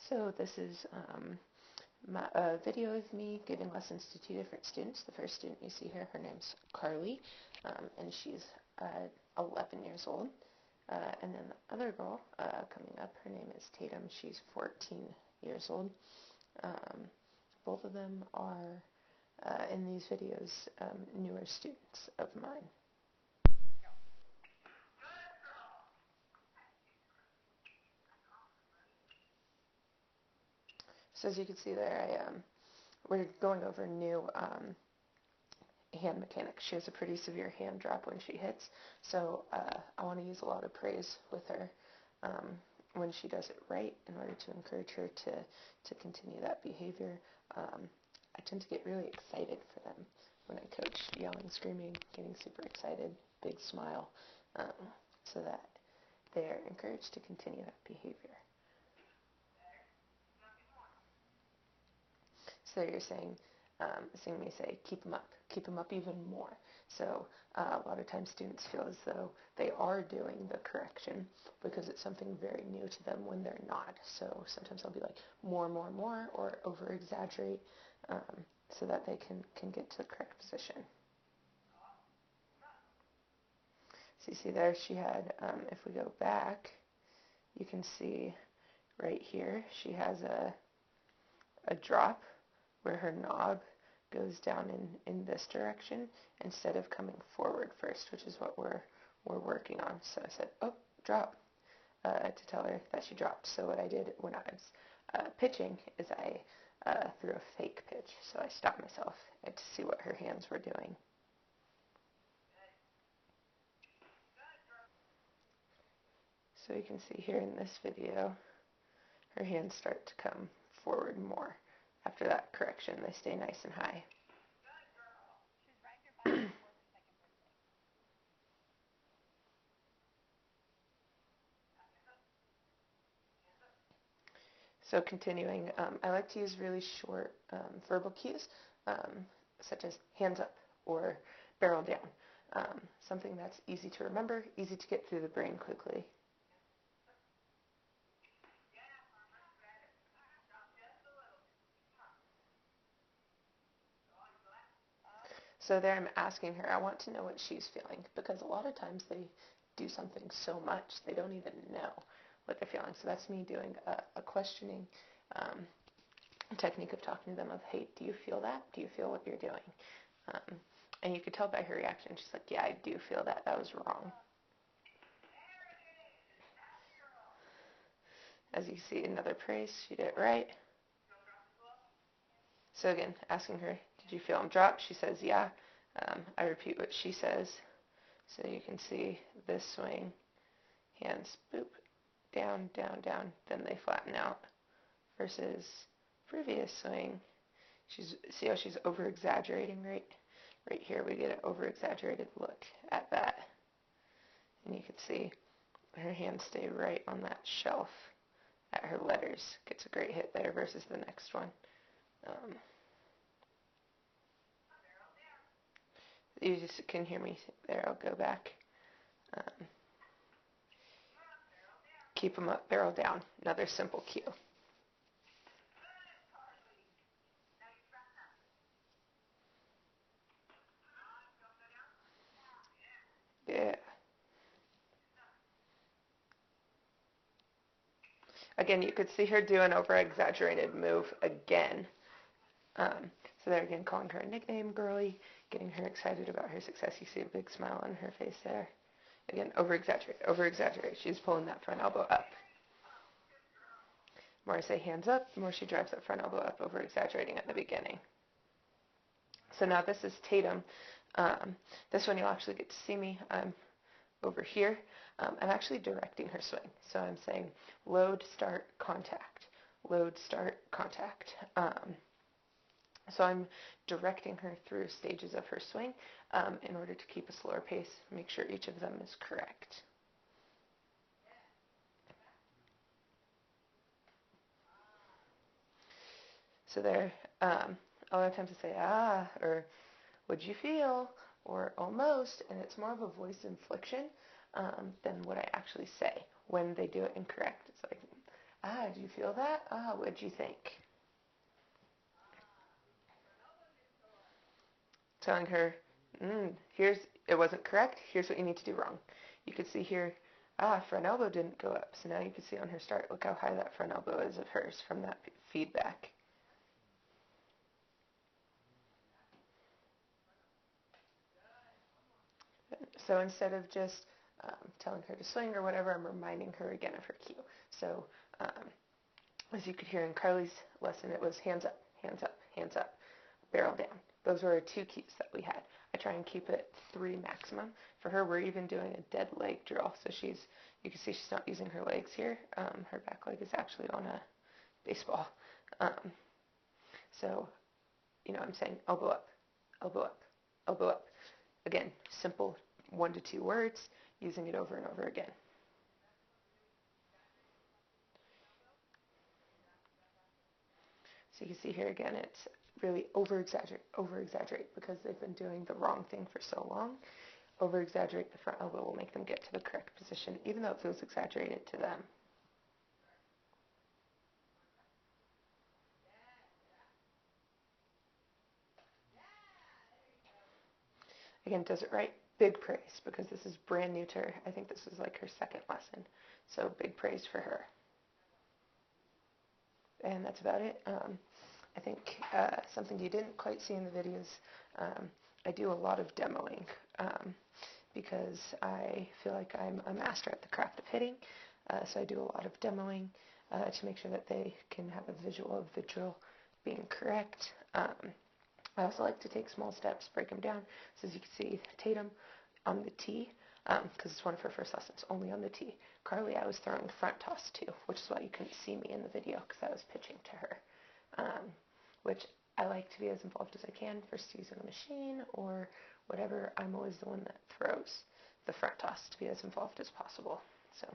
So this is a video of me giving lessons to two different students. The first student you see here, her name's Karlie, and she's 11 years old. And then the other girl coming up, her name is Tatum. She's 14 years old. Both of them are, in these videos, newer students of mine. So as you can see there, we're going over new hand mechanics. She has a pretty severe hand drop when she hits, so I want to use a lot of praise with her when she does it right in order to encourage her to continue that behavior. I tend to get really excited for them when I coach, yelling, screaming, getting super excited, big smile, so that they're encouraged to continue that behavior. So you're saying, seeing me say, keep them up even more. So a lot of times students feel as though they are doing the correction because it's something very new to them when they're not. So sometimes I'll be like, more, or over-exaggerate so that they can get to the correct position. So you see there she had, if we go back, you can see right here she has a drop where her knob goes down in this direction instead of coming forward first, which is what we're working on. So I said, oh, drop, to tell her that she dropped. So what I did when I was pitching is I threw a fake pitch. So I stopped myself to see what her hands were doing. So you can see here in this video, her hands start to come forward more. After that correction, they stay nice and high. So continuing, I like to use really short verbal cues, such as hands up or barrel down, something that's easy to remember, easy to get through the brain quickly. So there I'm asking her, I want to know what she's feeling, because a lot of times they do something so much they don't even know what they're feeling. So that's me doing a questioning technique of talking to them of, hey, do you feel that? Do you feel what you're doing? And you could tell by her reaction, she's like, yeah, I do feel that. That was wrong. As you see, another praise. She did it right. So again, asking her, did you feel him drop? She says, yeah. I repeat what she says. So you can see this swing, hands, boop, down, down, down. Then they flatten out. Versus previous swing, see how she's over-exaggerating right here. We get an over-exaggerated look at that. And you can see her hands stay right on that shelf at her letters. Gets a great hit there versus the next one. You just can hear me there. I'll go back. Keep them up, barrel down. Another simple cue. Yeah. Again, you could see her do an over-exaggerated move again. So there again, calling her a nickname, girly, getting her excited about her success. You see a big smile on her face there. Again, over-exaggerate, over-exaggerate. She's pulling that front elbow up. The more I say hands up, the more she drives that front elbow up, over-exaggerating at the beginning. So now this is Tatum. This one you'll actually get to see me. I'm over here. I'm actually directing her swing. So I'm saying load, start, contact. Load, start, contact. So I'm directing her through stages of her swing in order to keep a slower pace, make sure each of them is correct. So there, a lot of times I say, ah, or what'd you feel, or almost, and it's more of a voice infliction than what I actually say when they do it incorrect. It's like, ah, did you feel that? What'd you think? Telling her, it wasn't correct. Here's what you need to do wrong. You could see here, front elbow didn't go up. So now you can see on her start, look how high that front elbow is of hers from that feedback. So instead of just telling her to swing or whatever, I'm reminding her again of her cue. So as you could hear in Karlie's lesson, it was hands up, hands up, hands up, barrel down. Those were our 2 cues that we had. I try and keep it 3 maximum. For her, we're even doing a dead leg drill. So you can see she's not using her legs here. Her back leg is actually on a baseball. So, I'm saying elbow up, elbow up, elbow up. Again, simple 1 to 2 words, using it over and over again. So you can see here again, it's really over-exaggerate because they've been doing the wrong thing for so long. Over-exaggerate the front elbow will make them get to the correct position, even though it feels exaggerated to them. Again, does it right? Big praise, because this is brand new to her. I think this is like her 2nd lesson. So big praise for her. And that's about it. I think something you didn't quite see in the videos, I do a lot of demoing because I feel like I'm a master at the craft of hitting. So I do a lot of demoing to make sure that they can have a visual of the drill being correct. I also like to take small steps, break them down. So as you can see, Tatum on the tee, because it's one of her first lessons, only on the tee. Karlie, I was throwing front toss too, which is why you couldn't see me in the video because I was pitching to her, which I like to be as involved as I can. First using a machine or whatever, I'm always the one that throws the front toss to be as involved as possible. So